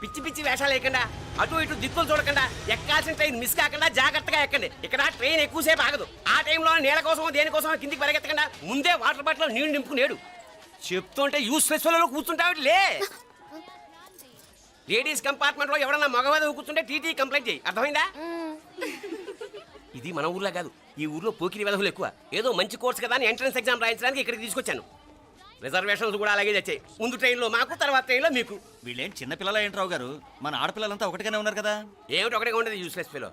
పిచ్చి పిచ్చి వేషాలు వేయకుండా అటు ఇటు దిక్కులు చూడకుండా ఎక్కాల్సిన ట్రైన్ మిస్ కాకుండా జాగ్రత్తగా ఎక్కండి. ఇక్కడ ట్రైన్ ఎక్కువసేపు ఆగదు. ఆ టైంలో నీళ్ళ కోసం దేనికోసం కిందికి పరిగెత్తకుండా ముందే వాటర్ బాటిల్ నీళ్లు నింపుకునేడు. చెప్తుంటే యూస్లెస్ లో కూర్చుంటావు లే. లేడీస్ కంపార్ట్మెంట్ లో ఎవడన్నా మగవాది కూర్చుంటే టీటీ కంప్లైంట్ చేయి. అర్థమైందా? ఇది మన ఊర్లో కాదు. ఈ ఊర్లో పోకిరి వెధవులు ఎక్కువ. ఏదో మంచి కోర్స్ కదా అని ఎంట్రన్స్ ఎగ్జామ్ రాయించడానికి ఇక్కడికి తీసుకొచ్చాను. రిజర్వేషన్స్ కూడా అలాగే వచ్చాయి. ముందు ట్రైన్లో మాకు, తర్వాత ట్రైన్లో మీకు. వీళ్ళేం చిన్న పిల్లల ఏంట్రావు గారు? మన ఆడపిల్లలంతా ఒకటిగానే ఉన్నారు కదా. ఏమిటి ఒకటిగా ఉండేది యూస్లెస్ ఫెలో.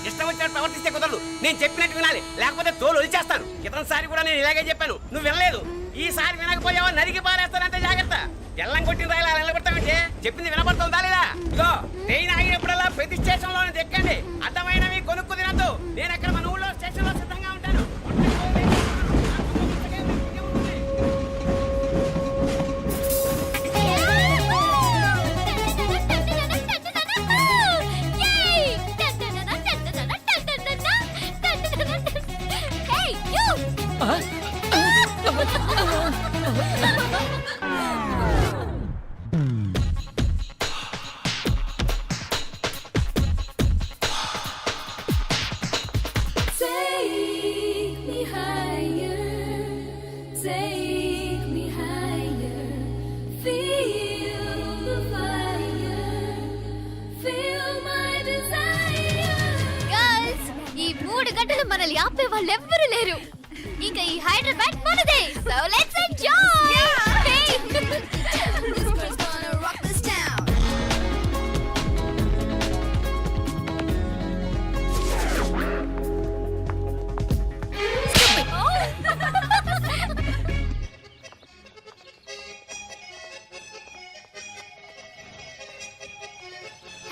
ఇష్టం వచ్చినట్టు ప్రవర్తిస్తే కుదరదు. నేను చెప్పినట్టు వినాలి, లేకపోతే తోలు వదిలేస్తాను. ఇతనిసారి కూడా నేను ఇలాగే చెప్పాను, నువ్వు వినలేదు. ఈసారి వినకపోయావా నరికి పారేస్తానంటే జాగ్రత్త. ఎల్లం కొట్టిన రాయిలా నిలబడతామంటే చెప్పింది వినపడుతుందా లేదా? ఇగో ట్రైన్ ఆగినప్పుడల్లా ప్రతి స్టేషన్ లో ఎక్కండి. అర్థమైనవి కొనుక్కు తినద్దు. నేను అక్కడ మన ఊళ్ళో స్టేషన్ లో సిద్ధంగా ఉంటాను. మనల్ని ఆపే వాళ్ళు ఎవ్వరూ లేరు. ఇక ఈ హైదరాబాద్ మనదే. So let's enjoy.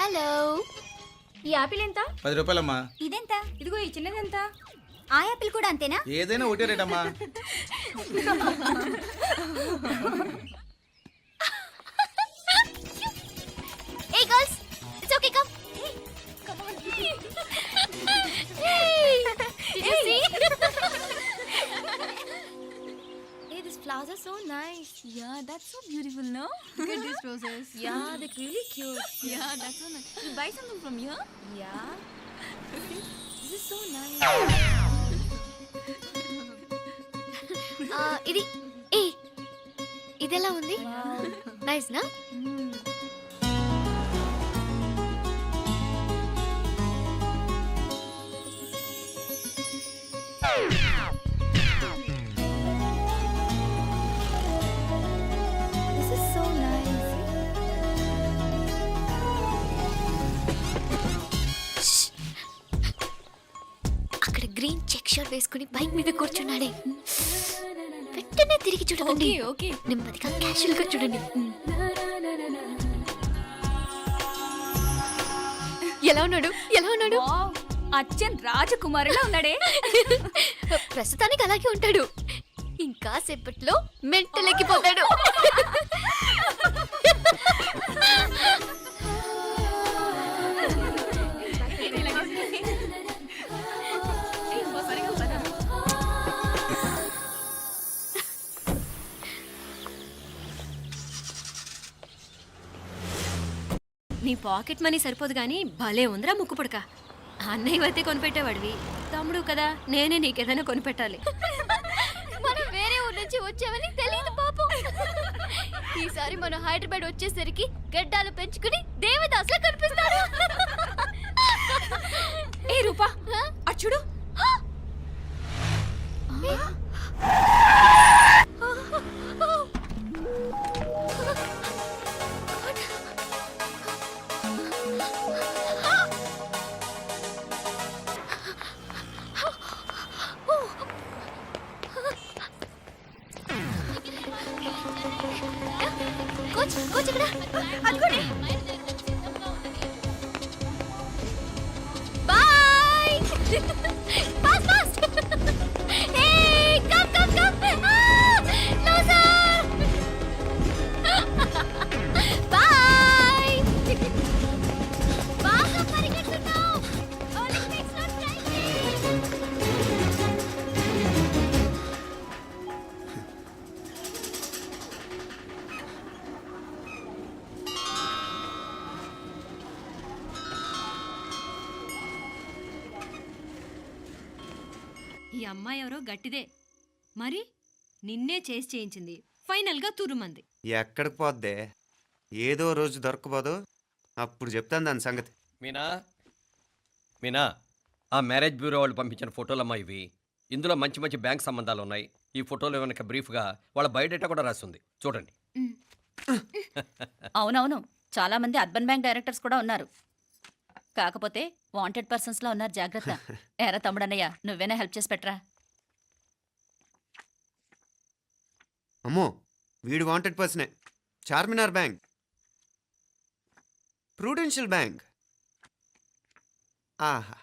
హలో, ఈ యాపిల్ ఎంత? 10 రూపాయలమ్మా. ఇదెంత? ఇదిగో ఈ చిన్నది ఎంత? ఆ యాపిల్ కూడా అంతేనా? ఏదైనా ఒకటే రేట్ అమ్మా. Hey girls, it's okay, come. Come on. Hey, did you see? Hey, these flowers are so nice. Yeah, that's so beautiful, no? Look at these roses. Yeah, they're really cute. Yeah, that's so nice. You buy something from here? Yeah. This is so nice. ఇది ఇదెలా ఉంది? Nice నా? This is so nice. అక్కడ green check shirt వేసుకుని bike మీద కూర్చున్నాడే. వెంటనే తిరిగి చూడండి. ఓకే నెమ్మదిగా క్యాషువల్ గా చూడండి. ఎలా ఉన్నాడు? ఎలా ఉన్నాడు? అచ్చన్ రాజకుమారిలా ఉన్నాడే. ప్రస్తుతానికి అలాగే ఉంటాడు. ఇంకా సేపట్లో మెంటల్ ఎక్కిపోతాడు. నీ పాకెట్ మనీ సరిపోదు కానీ భలే ఉందిరా ముక్కు పుడక. అన్నయ్య అయితే కొనిపెట్టేవాడివి, తమ్ముడు కదా నేనే నీకేదైనా కొనిపెట్టాలి. మనం వేరే ఊరు నుంచి వచ్చామని తెలియదు పాపం. ఈసారి మనం హైదరాబాద్ వచ్చేసరికి గడ్డాలు పెంచుకుని దేవదాసులా కనిపిస్తారు. ఏ రూపా అచ్చుడు. కోచ్ ఇక్కడ అదిగోండి. Boy. Fast fast. Hey come come come. No sir. Boy. బాగా పరిగెడుతున్నావు. ఒలింపిక్స్ లో ట్రైనింగ్. అమ్మాయి ఎవరో గట్టిదే మరి నిన్నే చేసి చేయించింది ఫైనల్గా తురుమంది. ఎక్కడికి పోద్దే? ఏదో రోజు దొరకపోదు, అప్పుడు చెప్తాను దాని సంగతి. మీనా మీనా ఆ మ్యారేజ్ బ్యూరో వాళ్ళు పంపించిన ఫోటోలమ్మా ఇవి. ఇందులో మంచి మంచి బ్యాంక్ సంబంధాలు ఉన్నాయి. ఈ ఫోటోలో వెనక బ్రీఫ్గా వాళ్ళ బయోడేటా కూడా రాస్తుంది, చూడండి. అవునవును, చాలా మంది అర్బన్ బ్యాంక్ డైరెక్టర్స్ కూడా ఉన్నారు. కాకపోతే వాంటెడ్ పర్సన్స్ లో ఉన్నారు, జాగ్రత్త. ఎరా తమ్ముడన్నయ్య, నువ్వేనా హెల్ప్ చేసి పెట్టరా? అమ్మో, వీడు వాంటెడ్ పర్సనే. Charminar bank, prudential bank. ఆహా,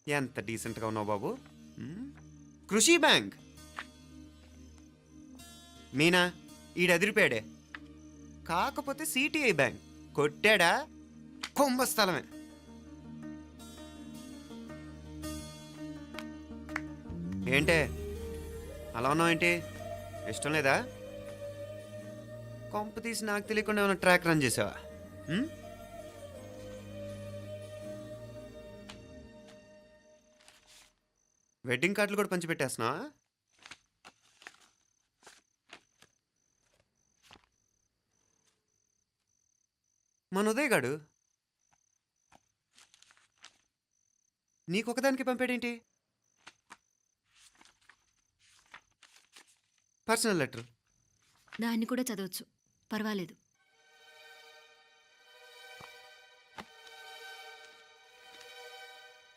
ఎంత డీసెంట్గా ఉన్నావు బాబు. కృషి బ్యాంక్. మీనా, ఈడదిరిపాడే. కాకపోతే సిటిఐ బ్యాంక్ కొట్టాడా కుంభస్థలమే. ఏంటే అలా ఉన్నావు? ఏంటి ఇష్టం లేదా? కొంప తీసి నాకు తెలియకుండా ఏమైనా ట్రాక్ రన్ చేసావా? వెడ్డింగ్ కార్డులు కూడా పంచిపెట్టేస్తున్నావా? మన ఉదయ్ గాడు నీకొకదానికి పంపాడేంటి? Personal letter. దాన్ని కూడా చదవచ్చు, పర్వాలేదు.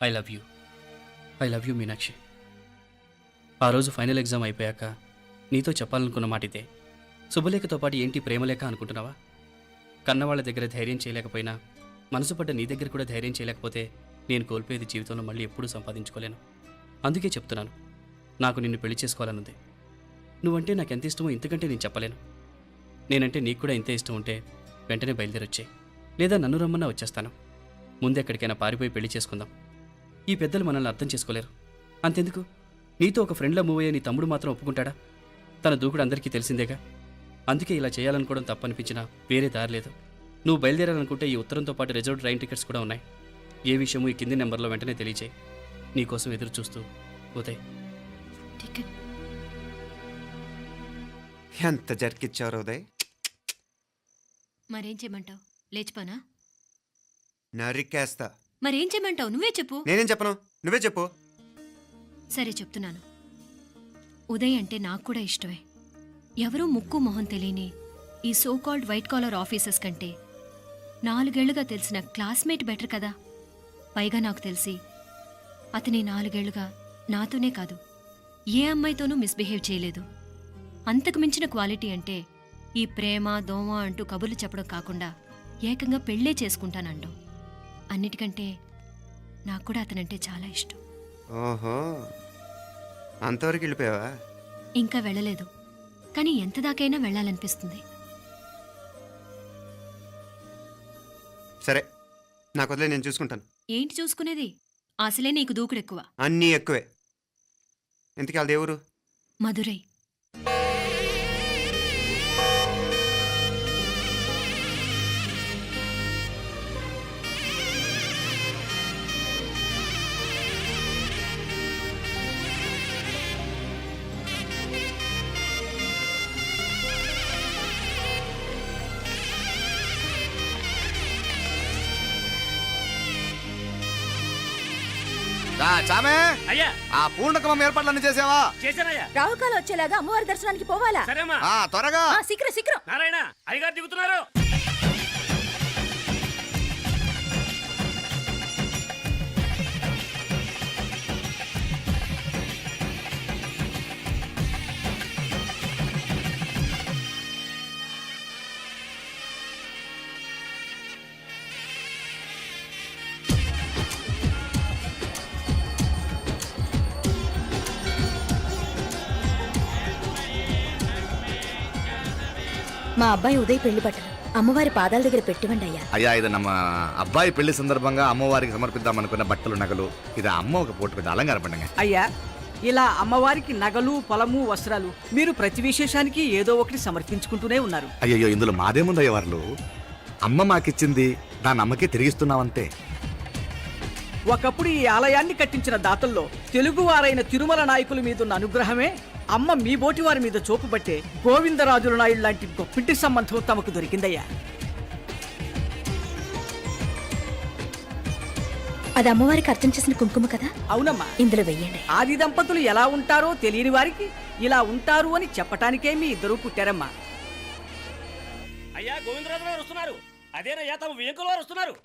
I love you Meenakshi. ఆ రోజు ఫైనల్ ఎగ్జామ్ అయిపోయాక నీతో చెప్పాలనుకున్న మాట ఇదే. శుభలేఖతో పాటు ఏంటి ప్రేమలేఖ అనుకుంటున్నావా? కన్నవాళ్ళ దగ్గర ధైర్యం చేయలేకపోయినా మనసు పడ్డ నీ దగ్గర కూడా ధైర్యం చేయలేకపోతే నేను కోల్పోయేది జీవితంలో మళ్ళీ ఎప్పుడూ సంపాదించుకోలేను. అందుకే చెప్తున్నాను, నాకు నిన్ను పెళ్లి చేసుకోవాలనుంది. నువ్వంటే నాకు ఎంత ఇష్టమో ఇంతకంటే నేను చెప్పలేను. నేనంటే నీకు కూడా ఇంతే ఇష్టం ఉంటే వెంటనే బయలుదేరొచ్చాయి, లేదా నన్ను రమ్మన్నా వచ్చేస్తాను. ముందు ఎక్కడికైనా పారిపోయి పెళ్లి చేసుకుందాం. ఈ పెద్దలు మనల్ని అర్థం చేసుకోలేరు. అంతెందుకు, నీతో ఒక ఫ్రెండ్లా మూవ్ అయ్యే నీ తమ్ముడు మాత్రం ఒప్పుకుంటాడా? తన దూకుడు అందరికీ తెలిసిందేగా. అందుకే ఇలా చేయాలనుకోవడం తప్పనిపించినా వేరే దారి లేదు. నువ్వు బయలుదేరాలనుకుంటే ఈ ఉత్తరంతో పాటు రిజర్వ్ ట్రైన్ టికెట్స్ కూడా ఉన్నాయి. ఏ విషయమూ ఈ కింది నెంబర్లో వెంటనే తెలియచేయి. నీకోసం ఎదురు చూస్తూ ఉదయ్. టికెట్ ఎంత జరికిచ్చారు ఉదయ్. మరేం చేయమంటావు? లేచిపోనా? నరికేస్తా. మరేం చేయమంటావు? నువ్వే చెప్పు. నేనేం చెప్పను, నువ్వే చెప్పు. సరే చెప్తున్నాను. ఉదయ్ అంటే నాకు కూడా ఇష్టమే. ఎవరూ ముక్కు మొహం తెలియని ఈ సోకాల్డ్ వైట్ కాలర్ ఆఫీసర్స్ కంటే 4 ఏళ్లుగా తెలిసిన క్లాస్మేట్ బెటర్ కదా. పైగా నాకు తెలిసి అతని 4 ఏళ్లుగా నాతోనే కాదు ఏ అమ్మాయితోనూ మిస్బిహేవ్ చేయలేదు. అంతకు మించిన క్వాలిటీ అంటే ఈ ప్రేమ దోమ అంటూ కబుర్లు చెప్పడం కాకుండా ఏకంగా పెళ్ళే చేసుకుంటానంటాం. అన్నిటికంటే నాకు కూడా అతనంటే చాలా ఇష్టం. ఓహో, అంతవరకు వెళ్ళిపోయావా? ఇంకా వెళ్ళలేదు, కానీ ఎంత దాకైనా వెళ్ళాలనిపిస్తుంది. సరే, నాకు వదిలే, నేను చూసుకుంటాను. ఏంటి చూసుకునేది? అసలే నీకు దూకుడెక్కువ. అన్నీ ఎక్కువే. ఇంతకీ వాళ్ళ దేవురు? మధురై. చామే అయ్యా, ఆ పూర్ణకమం ఏర్పాట్లన్నీ చేసావా? చేశానయ్యా. రాహుకాలు వచ్చేలాగా అమ్మవారి దర్శనానికి పోవాలా? సరేమ్మా. త్వరగా. శీఘ్రం శీఘ్రం. నారాయణ, అయ్యగారు దిగుతున్నారు. మా అబ్బాయి ఉదయ్ పెళ్లి బట్టలు అమ్మవారి పాదాల దగ్గర పెట్టివ్వండి అయ్యా. అయ్యా, ఇది నమ్మ అబ్బాయి పెళ్లి సందర్భంగా అమ్మవారికి సమర్పిద్దాం అనుకున్న బట్టలు నగలు. ఇది అమ్మ ఒక పూట పెద్ద అలంకార పండుగ. అయ్యా, ఇలా అమ్మవారికి నగలు పొలము వస్త్రాలు మీరు ప్రతి విశేషానికి ఏదో ఒకటి సమర్పించుకుంటూనే ఉన్నారు. అయ్యయ్యో, ఇందులో మాదేముందయ్య వాళ్ళు. అమ్మ మాకిచ్చింది దాని అమ్మకే తిరిగిస్తున్నామంతే. ఒకప్పుడు ఈ ఆలయాన్ని కట్టించిన దాతల్లో తెలుగువారైన తిరుమల నాయకుల మీదున్న అనుగ్రహమే అమ్మ మీ బోటి వారి మీద చూపుబట్టే గోవిందరాజుల నాయుడు లాంటి గొప్పింటి సంబంధం తమకు దొరికిందయ్యా. అది అమ్మవారికి అర్చన చేసిన కుంకుమ కదా? అవునమ్మా. ఇందులో వెయ్యండి. ఆది దంపతులు ఎలా ఉంటారో తెలియని వారికి ఇలా ఉంటారు అని చెప్పటానికే మీ ఇద్దరూ పుట్టారమ్మా. అయ్యా గోవిందరాజు గారు వస్తున్నారు. అదేనయ్యా తమ వెంకుల వారు వస్తున్నారు.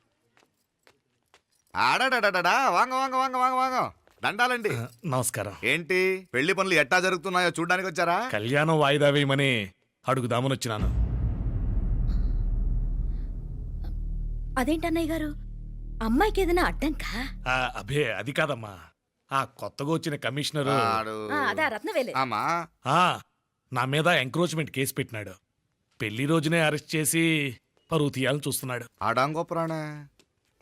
ఆడాడా వాంగ వాంగ వాంగ వాంగ వాంగ దండాలండి. నమస్కారం. ఏంటి పెళ్లి పనులు ఎట్టా జరుగుతున్నాయో చూడడానికి వచ్చారా? కళ్యాణం వాయిదా వేయమని అడుగుదామని వచ్చినాను. అదేంటన్నయ్య గారు, అమ్మాయికి ఏదైనా అడ్డంకా? అభే అది కాదమ్మా, ఆ కొత్తగా వచ్చిన కమిషనర్ అదా రత్నవేలే. ఆమా నా మీద ఎంక్రోచ్మెంట్ కేసు పెట్టినాడు. పెళ్లి రోజునే అరెస్ట్ చేసి పరువు తీయాలని చూస్తున్నాడు. ఆడాంగో పురాణ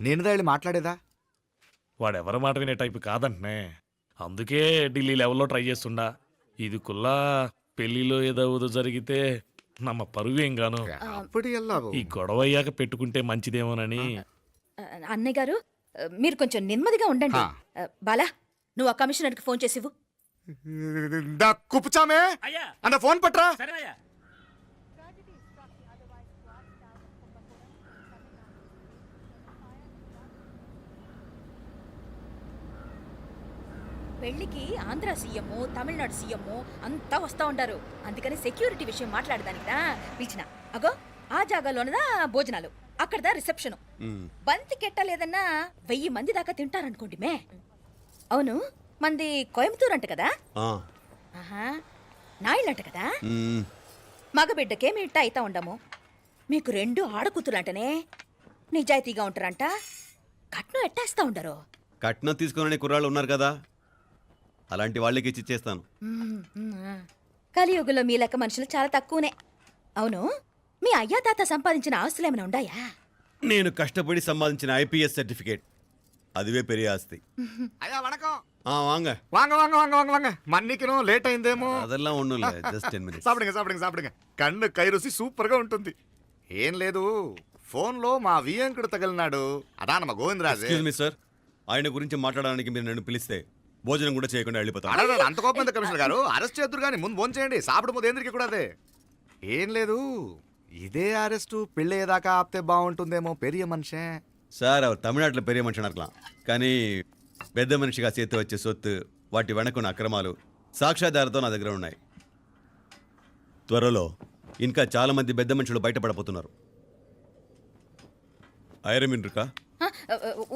నేనుదా వెళ్ళి మాట్లాడేదా? వాడెవరి మాట వినే టైపు కాదంటనే. అందుకే ఢిల్లీ లెవెల్లో ట్రై చేస్తుండా. ఇది కుల్లా పెళ్లిలో ఏదో జరిగితే నమ్మ పరువేం గాను. ఈ గొడవ అయ్యాక పెట్టుకుంటే మంచిదేమోనని. అన్నయ్య గారు మీరు కొంచెం నెమ్మదిగా ఉండండి. బాలా, నువ్వు ఆ కమిషనర్కి ఫోన్ చేసివు. కుప్పుచామే అన్న ఫోన్ పట్రా. సరేనయ్యా. పెళ్లికి ఆంధ్ర సీఎం, తమిళనాడు సీఎం అంతా వస్తా ఉంటారు. అందుకని సెక్యూరిటీ విషయం మాట్లాడదానికిదా పిలిచిన. అగో ఆ జాగాలోనదా భోజనాలు, అక్కడదా రిసెప్షన్. బంతి కెట్టలేదన్నా 1000 మంది దాకా తింటారనుకోండి మే. అవును, మంది కోయంబత్తూర్ అంట కదా? ఆహా, నాయుళ్ళంట కదా? మగబిడ్డకే మీ ఇట్ట అయితా ఉండము. మీకు 2 ఆడకూతులంటనే నిజాయితీగా ఉంటారంట. కట్నం ఎట్టేస్తా ఉండరు. కట్నం తీసుకునే కుర్రాళ్ళు ఉన్నారు కదా, అలాంటి వాళ్ళకి ఇచ్చేస్తాను. కలియుగంలో మీ లెక్క మనుషులు చాలా తక్కువనే. అవును, మీ అయ్యా తాత సంపాదించిన ఆస్తులు ఏమైనా ఉండాయా? నేను కష్టపడి సంపాదించిన ఐపీఎస్ సర్టిఫికేట్, అదివే పెరిగే ఆస్తి. అయ్యా వణకం. వాంగ వాంగ వాంగ వాంగ వాంగ వాంగ మన్నికిను లేట్ అయిందేమో. అదెల్లా ఉండు, జస్ట్ 10 minutes. సాப்பிடுங்க సాப்பிடுங்க సాப்பிடுங்க. కన్ను కై రుచి సూపర్ గా ఉంటుంది. ఏం లేదు, ఫోన్ లో మా వియంకుడు తగిలినాడు. అదా నమ్మ గోవిందరాజు. ఎక్స్క్యూజ్ మీ సార్, ఆయన గురించి మాట్లాడడానికి మీరు నన్ను పిలిస్తే భోజనం కూడా చేయకుండా వెళ్ళిపోతాను. అంత కోపం ఎంత కమిషనర్ గారు? అరెస్ట్ చేద్దరు కానీ ముందు ఫోన్ చేయండి. సాப்பிడు ముందు ఎందుకు కూడా అదే. ఏం లేదు, ఇదే అరెస్టు పెళ్ళేదాకా ఆపితే బాగుంటుందేమో. పెరియ మనిషే సార్, அவர் తమిళనాడులో పెరియ మనిషి అనర్కలాం, కానీ పెద్ద మనిషిగా చేతి వచ్చే సొత్తు, వాటి వెనకున్న అక్రమాలు సాక్ష్యాధారతో నా దగ్గర ఉన్నాయి. త్వరలో ఇంకా చాలా మంది పెద్ద మనుషులు బయటపడబోతున్నారు. ఐరమిన్ రుకా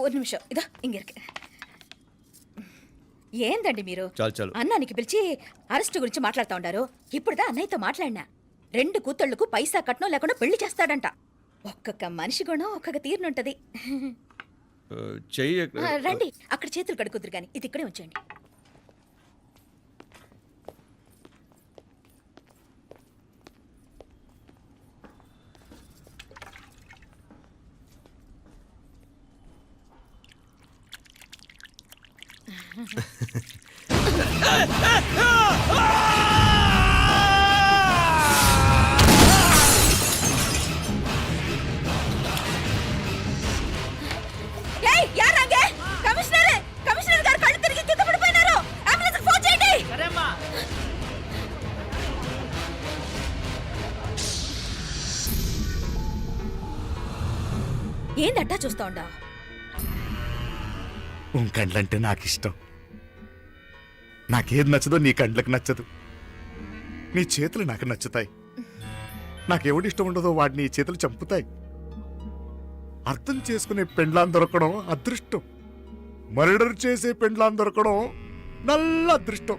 ఒక నిమిషం, ఇదా ఇంక ఏందండి మీరు? చాలు అన్నానికి పిలిచి అరెస్ట్ గురించి మాట్లాడుతూ ఉండారు. ఇప్పుడుదా అన్నయ్యతో మాట్లాడినా 2 కూతుళ్లకు పైసా కట్నం లేకుండా పెళ్లి చేస్తాడంట. ఒక్కొక్క మనిషి గుణం ఒక్కొక్క తీరునుంటది. చెయ్యి రండి, అక్కడ చేతులు కడుకుదురు గాని ఇది ఇక్కడే ఉంచండి. కమిషనర్ గారు కళ్ళు తిరిగి కింద పడిపోయినారు. అంబులెన్స్ ఫోన్ చేయండి. సరేమ్మా. ఏందట్టా చూస్తా ఉండా? కండ్లంటే నాకు ఇష్టం. నాకేది నచ్చదో నీ కండ్లకు నచ్చదు. నీ చేతులు నాకు నచ్చుతాయి. నాకెవడి ఇష్టం ఉండదో వాడిని నీ చేతులు చంపుతాయి. అర్థం చేసుకునే పెండ్లాం దొరకడం అదృష్టం. మర్డర్ చేసే పెండ్లాం దొరకడం నల్ల అదృష్టం.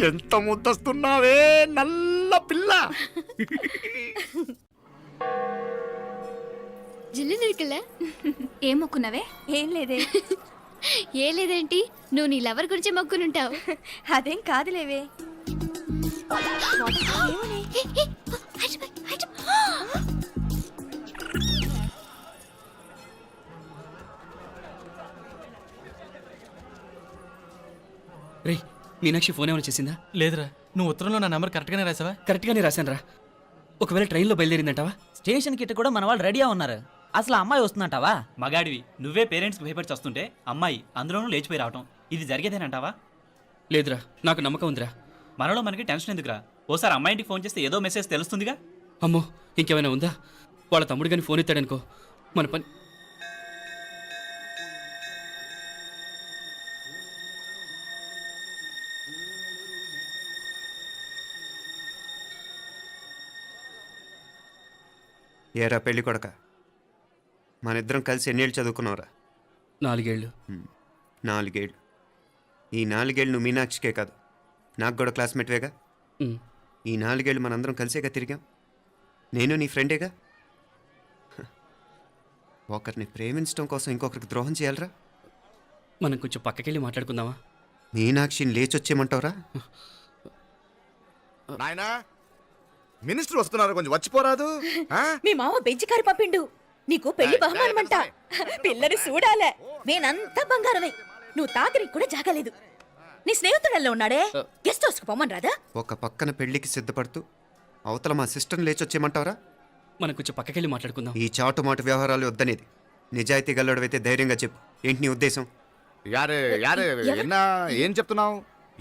ఎంత ముద్దస్తున్నావే నల్ల పిల్ల. జిల్లు నిరికలే ఏం మొక్కున్నావే? ఏం లేదే. ఏ లేదేంటి, నువ్వు నీ లవర్ గురించి మొక్కునుంటావు. అదేం కాదులేవే. రే, మీనాక్షి ఫోన్ ఏమైనా చేసిందా? లేదురా, నువ్వు ఉత్తరంలో నా నెంబర్ కరెక్ట్గానే రాసావా? కరెక్ట్గానే రాశాను రా. ఒకవేళ ట్రైన్లో బయలుదేరిందంటావా? స్టేషన్ కిட்ட కూడా మన వాళ్ళు రెడీగా ఉన్నారు. అసలు ఆ అమ్మాయి వస్తుందంటావా? మగాడివి నువ్వే పేరెంట్స్కి భయపడి వస్తుంటే అమ్మాయి అందులోనూ లేచిపోయి రావటం ఇది జరిగేదేనంటావా? లేదురా, నాకు నమ్మకం ఉందిరా. మనలో మనకి టెన్షన్ ఎందుకురా? ఓసారి అమ్మాయి ఇంటికి ఫోన్ చేస్తే ఏదో మెసేజ్ తెలుస్తుందిగా. అమ్మో, ఇంకేమైనా ఉందా? వాళ్ళ తమ్ముడు కానీ ఫోన్ ఎత్తాడనుకో, మన పని. ఏరా పెళ్ళి కొడక, మన ఇద్దరం కలిసి ఎన్నేళ్ళు చదువుకున్నావురా? 4 ఏళ్ళు. 4 ఏళ్ళు. ఈ 4 ఏళ్ళు నువ్వు మీనాక్షికే కాదు, నాకు కూడా క్లాస్మేట్వేగా. ఉమ్. ఈ 4 ఏళ్ళు మనందరం కలిసేగా తిరిగాం. నేను నీ ఫ్రెండేగా. ఒకరిని ప్రేమించడం కోసం ఇంకొకరికి ద్రోహం చేయాలరా? మనం కొంచెం పక్కకెళ్ళి మాట్లాడుకుందామా? మీనాక్షిని లేచొచ్చేయమంటావురా? నాయనా, మినిస్టర్ వస్తున్నారు, కొంచెం వచ్చిపోరాదు. మీ మామ బెంచి కారు పంపిండు. నీకు పెళ్లి బహుమానమంట. పిల్లని చూడాలే. నేనంతా బంగారమే. నువ్వు తాకరికి కూడా జాగలేదు. నీ స్నేహితుడల్లో ఉన్నాడే, గెస్ట్ హౌస్కి పొమ్మని రాదా? ఒక పక్కన పెళ్లికి సిద్ధపడుతూ అవతల మా సిస్టర్ని లేచొచ్చేయమంటావురా? మనం కొంచెం పక్కకెళ్ళి మాట్లాడుకుందాం. ఈ చాటుమాటు వ్యవహారాలు వద్దనేది. నిజాయితీ గల్లడవైతే ధైర్యంగా చెప్పు. ఏంటి నీ ఉద్దేశం? యారే యారే, ఎన్నా ఏం చెప్తున్నావు?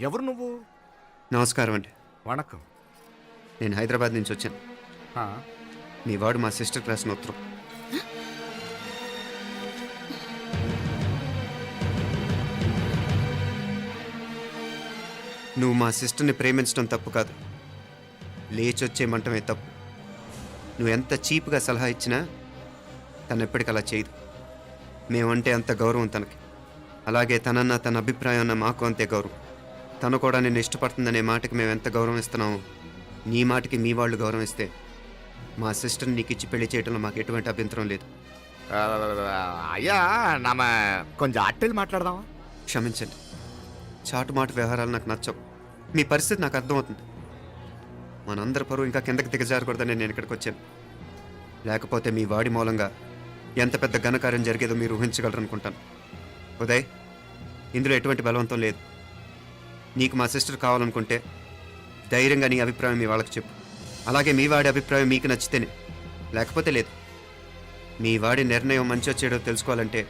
ఎవరు నువ్వు? నమస్కారం అండి. వణకం. నేను హైదరాబాద్ నుంచి వచ్చాను. మీ వాడు మా సిస్టర్ రాసిన ఉత్తరం. నువ్వు మా సిస్టర్ని ప్రేమించడం తప్పు కాదు, లేచొచ్చేయమంటమే తప్పు. నువ్వు ఎంత చీప్గా సలహా ఇచ్చినా తను ఎప్పటికీ అలా చేయదు. మేమంటే అంత గౌరవం తనకి, అలాగే తనన్న తన అభిప్రాయం అన్న మాకు అంతే గౌరవం. తను కూడా నిన్ను ఇష్టపడుతుందనే మాటకి మేము ఎంత గౌరవం ఇస్తున్నామో నీ మాటకి మీ వాళ్ళు గౌరవం ఇస్తే మా సిస్టర్ని నీకు ఇచ్చి పెళ్లి చేయడంలో మాకు ఎటువంటి అభ్యంతరం లేదు. అయ్యా, నామ కొంచెం అట్టెలు మాట్లాడదామా? క్షమించండి, చాటుమాటు వ్యవహారాలు నాకు నచ్చవు. మీ పరిస్థితి నాకు అర్థమవుతుంది. మనందరి పరువు ఇంకా కిందకి దిగజారకూడదని నేను ఇక్కడికి వచ్చాను. లేకపోతే మీ వాడి మూలంగా ఎంత పెద్ద ఘనకార్యం జరిగేదో మీరు ఊహించగలరు అనుకుంటాను. ఉదయ్, ఇందులో ఎటువంటి బలవంతం లేదు. నీకు మా సిస్టర్ కావాలనుకుంటే ధైర్యంగా నీ అభిప్రాయం మీ వాళ్ళకి చెప్పు. అలాగే మీ వాడి అభిప్రాయం మీకు నచ్చితేనే, లేకపోతే లేదు. మీ వాడి నిర్ణయం మంచో చెడో తెలుసుకోవాలంటే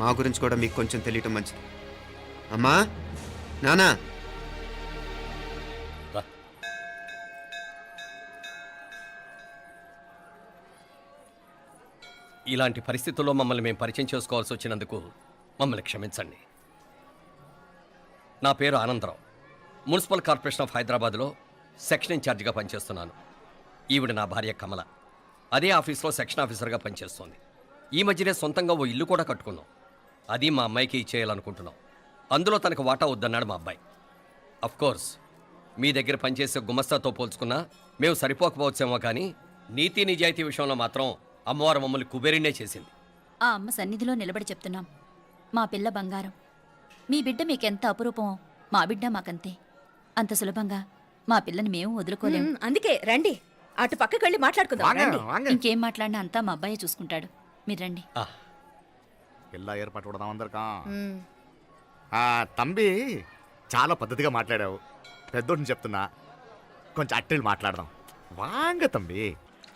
మా గురించి కూడా మీకు కొంచెం తెలియటం మంచిది. అమ్మా, నానా, ఇలాంటి పరిస్థితుల్లో మమ్మల్ని మేము పరిచయం చేసుకోవాల్సి వచ్చినందుకు మమ్మల్ని క్షమించండి. నా పేరు ఆనందరావు. మున్సిపల్ కార్పొరేషన్ ఆఫ్ హైదరాబాద్లో సెక్షన్ ఇన్ఛార్జిగా పనిచేస్తున్నాను. ఈవిడ నా భార్య కమల. అదే ఆఫీస్లో సెక్షన్ ఆఫీసర్గా పనిచేస్తోంది. ఈ మధ్యనే సొంతంగా ఓ ఇల్లు కూడా కట్టుకున్నాం. అది మా అమ్మాయికి ఇచ్చేయాలనుకుంటున్నాం. అందులో తనకు వాటా వద్దన్నాడు మా అబ్బాయి. అఫ్కోర్స్ మీ దగ్గర పనిచేసే గుమస్తాతో పోల్చుకున్నా మేము సరిపోకపోవచ్చేమో, కానీ నీతి నిజాయితీ విషయంలో మాత్రం అమ్మవారు మమ్మల్ని కుబేరినే చేసింది. ఆ అమ్మ సన్నిధిలో నిలబడి చెప్తున్నాం, మా పిల్ల బంగారం. మీ బిడ్డ మీకెంత అపురూపమో మా బిడ్డ మాకంతే. అంత సులభంగా మా పిల్లని మేము వదులుకోలేం. అందుకే రండి, అటు పక్కకి వెళ్ళి మాట్లాడుకుందాం. రండి. ఇంకేం మాట్లాడినా అంతా మా అబ్బాయే చూసుకుంటాడు. మీరు రండి. ఎలా ఏర్పాటు కొడదాం అందరికా? తంబి, చాలా పద్ధతిగా మాట్లాడావు. పెద్దోడిని చెప్తున్నా, కొంచెం అట్టెలు మాట్లాడదాం. వాంగ తంబి.